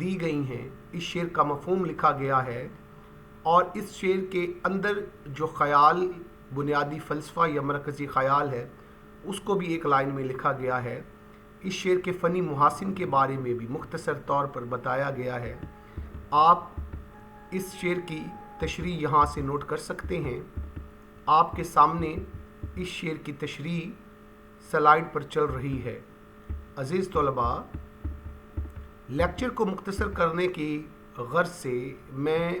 دی گئی ہیں, اس شعر کا مفہوم لکھا گیا ہے, اور اس شعر کے اندر جو خیال, بنیادی فلسفہ یا مرکزی خیال ہے, اس کو بھی ایک لائن میں لکھا گیا ہے. اس شعر کے فنی محاسن کے بارے میں بھی مختصر طور پر بتایا گیا ہے. آپ اس شعر کی تشریح یہاں سے نوٹ کر سکتے ہیں. آپ کے سامنے اس شعر کی تشریح سلائیڈ پر چل رہی ہے. عزیز طلباء, لیکچر کو مختصر کرنے کی غرض سے میں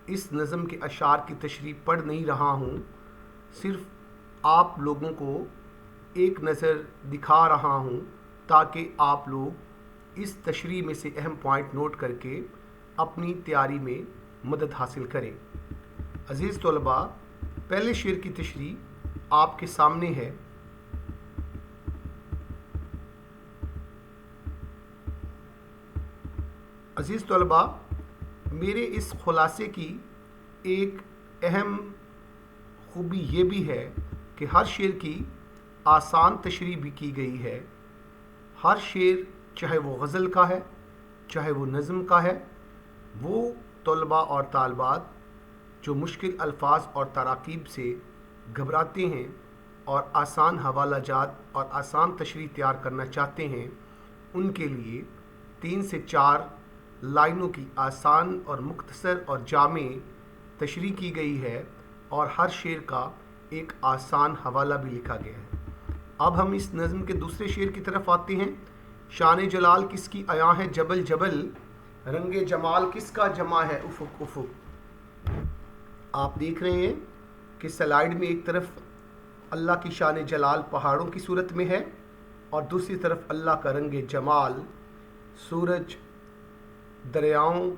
اس نظم کے اشعار کی تشریح پڑھ نہیں رہا ہوں, صرف آپ لوگوں کو ایک نظر دکھا رہا ہوں تاکہ آپ لوگ اس تشریح میں سے اہم پوائنٹ نوٹ کر کے اپنی تیاری میں مدد حاصل کریں. عزیز طلباء, پہلے شعر کی تشریح آپ کے سامنے ہے. عزیز طلباء, میرے اس خلاصے کی ایک اہم خوبی یہ بھی ہے کہ ہر شعر کی آسان تشریح بھی کی گئی ہے. ہر شعر چاہے وہ غزل کا ہے, چاہے وہ نظم کا ہے, وہ طلباء اور طالبات جو مشکل الفاظ اور تراکیب سے گھبراتے ہیں اور آسان حوالہ جات اور آسان تشریح تیار کرنا چاہتے ہیں, ان کے لیے 3 سے 4 لائنوں کی آسان اور مختصر اور جامع تشریح کی گئی ہے, اور ہر شعر کا ایک آسان حوالہ بھی لکھا گیا ہے. اب ہم اس نظم کے دوسرے شعر کی طرف آتے ہیں. شان جلال کس کی عیاں ہے جبل جبل, رنگ جمال کس کا جمع ہے افق افق. آپ دیکھ رہے ہیں کہ سلائیڈ میں ایک طرف اللہ کی شان جلال پہاڑوں کی صورت میں ہے, اور دوسری طرف اللہ کا رنگ جمال سورج, دریاؤں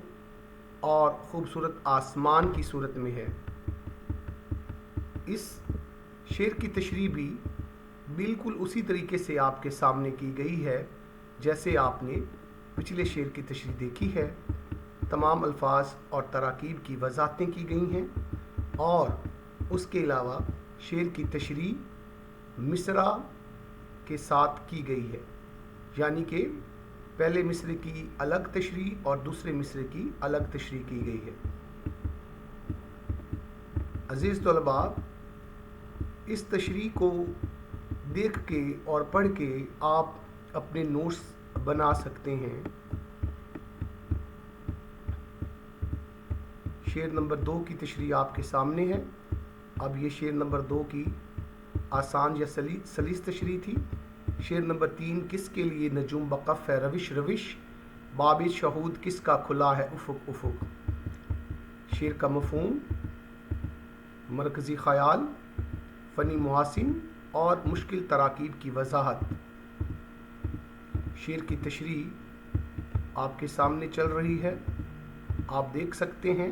اور خوبصورت آسمان کی صورت میں ہے. اس شعر کی تشریح بھی بالکل اسی طریقے سے آپ کے سامنے کی گئی ہے جیسے آپ نے پچھلے شعر کی تشریح دیکھی ہے. تمام الفاظ اور تراکیب کی وضاحتیں کی گئی ہیں, اور اس کے علاوہ شعر کی تشریح مصرع کے ساتھ کی گئی ہے, یعنی کہ پہلے مصرعے کی الگ تشریح اور دوسرے مصرعے کی الگ تشریح کی گئی ہے. عزیز طلباء, اس تشریح کو دیکھ کے اور پڑھ کے آپ اپنے نوٹس بنا سکتے ہیں. شعر نمبر 2 کی تشریح آپ کے سامنے ہے. اب یہ شعر نمبر 2 کی آسان یا سلیس تشریح تھی. شعر نمبر 3 کس کے لیے نجوم بقف ہے روش روش, باب شہود کس کا کھلا ہے افق افق. شعر کا مفہوم, مرکزی خیال, فنی محاسن اور مشکل تراکیب کی وضاحت. شعر کی تشریح آپ کے سامنے چل رہی ہے, آپ دیکھ سکتے ہیں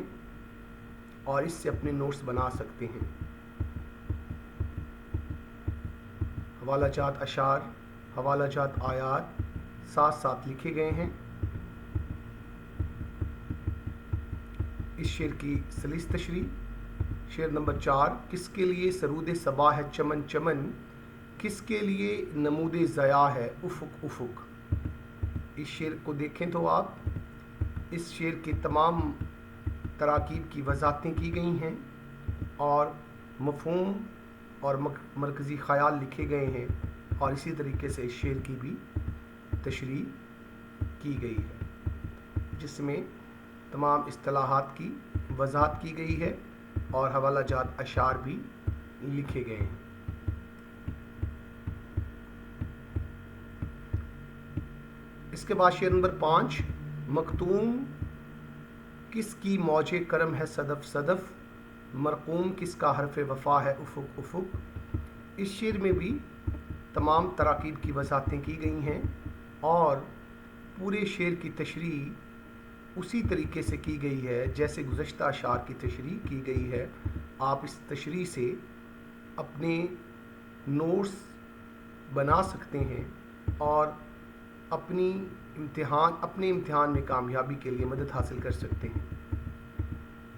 اور اس سے اپنے نوٹس بنا سکتے ہیں. حوالہ جات اشعار, حوالہ جات آیات ساتھ ساتھ لکھے گئے ہیں. اس شعر کی سلیس تشریح. شعر نمبر 4 کس کے لیے سرود صبا ہے چمن چمن, کس کے لیے نمود ضیاء ہے افق افق. اس شعر کو دیکھیں تو آپ, اس شعر کی تمام تراکیب کی وضاحتیں کی گئی ہیں اور مفہوم اور مرکزی خیال لکھے گئے ہیں, اور اسی طریقے سے اس شعر کی بھی تشریح کی گئی ہے جس میں تمام اصطلاحات کی وضاحت کی گئی ہے اور حوالہ جات اشعار بھی لکھے گئے ہیں. اس کے بعد شعر نمبر 5 مختوم کس کی موج کرم ہے صدف صدف, مرقوم کس کا حرف وفا ہے افق افق. اس شعر میں بھی تمام تراکیب کی وضاحتیں کی گئی ہیں اور پورے شعر کی تشریح اسی طریقے سے کی گئی ہے جیسے گزشتہ اشعار کی تشریح کی گئی ہے. آپ اس تشریح سے اپنے نوٹس بنا سکتے ہیں اور اپنے امتحان میں کامیابی کے لیے مدد حاصل کر سکتے ہیں.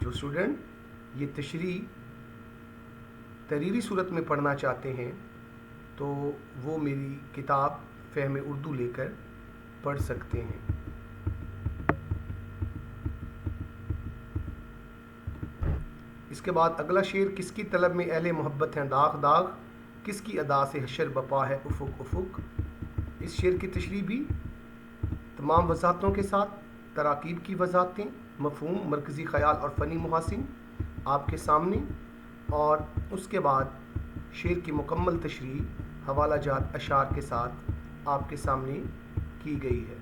جو اسٹوڈنٹ یہ تشریح تحریری صورت میں پڑھنا چاہتے ہیں تو وہ میری کتاب فہم اردو لے کر پڑھ سکتے ہیں. اس کے بعد اگلا شعر، کس کی طلب میں اہل محبت ہیں داغ داغ، کس کی ادا سے حشر بپا ہے افق افق۔ اس شعر کی تشریح بھی تمام وضاحتوں کے ساتھ، تراکیب کی وضاحتیں، مفہوم، مرکزی خیال اور فنی محاسن آپ کے سامنے، اور اس کے بعد شعر کی مکمل تشریح حوالہ جات اشعار کے ساتھ آپ کے سامنے کی گئی ہے۔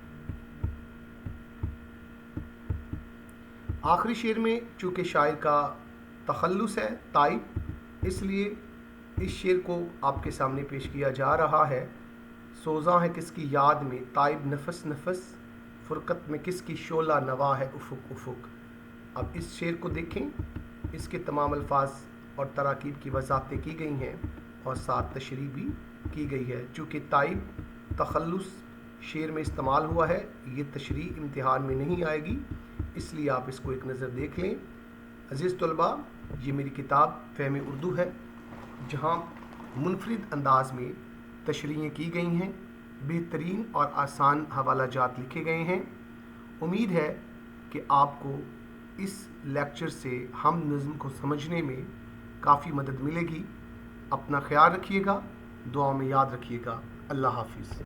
آخری شعر میں چونکہ شاعر کا تخلص ہے تائب، اس لیے اس شعر کو آپ کے سامنے پیش کیا جا رہا ہے۔ سوزاں ہے کس کی یاد میں تائب نفس نفس، فرقت میں کس کی شعلہ نوا ہے افق افق۔ اب اس شعر کو دیکھیں، اس کے تمام الفاظ اور تراکیب کی وضاحتیں کی گئی ہیں اور ساتھ تشریح بھی کی گئی ہے۔ چونکہ تائب تخلص شعر میں استعمال ہوا ہے، یہ تشریح امتحان میں نہیں آئے گی، اس لیے آپ اس کو ایک نظر دیکھ لیں۔ عزیز طلباء، یہ میری کتاب فہم اردو ہے، جہاں منفرد انداز میں تشریحیں کی گئی ہیں، بہترین اور آسان حوالہ جات لکھے گئے ہیں۔ امید ہے کہ آپ کو اس لیکچر سے ہم نظم کو سمجھنے میں کافی مدد ملے گی۔ اپنا خیال رکھیے گا، دعاؤں میں یاد رکھیے گا۔ اللہ حافظ۔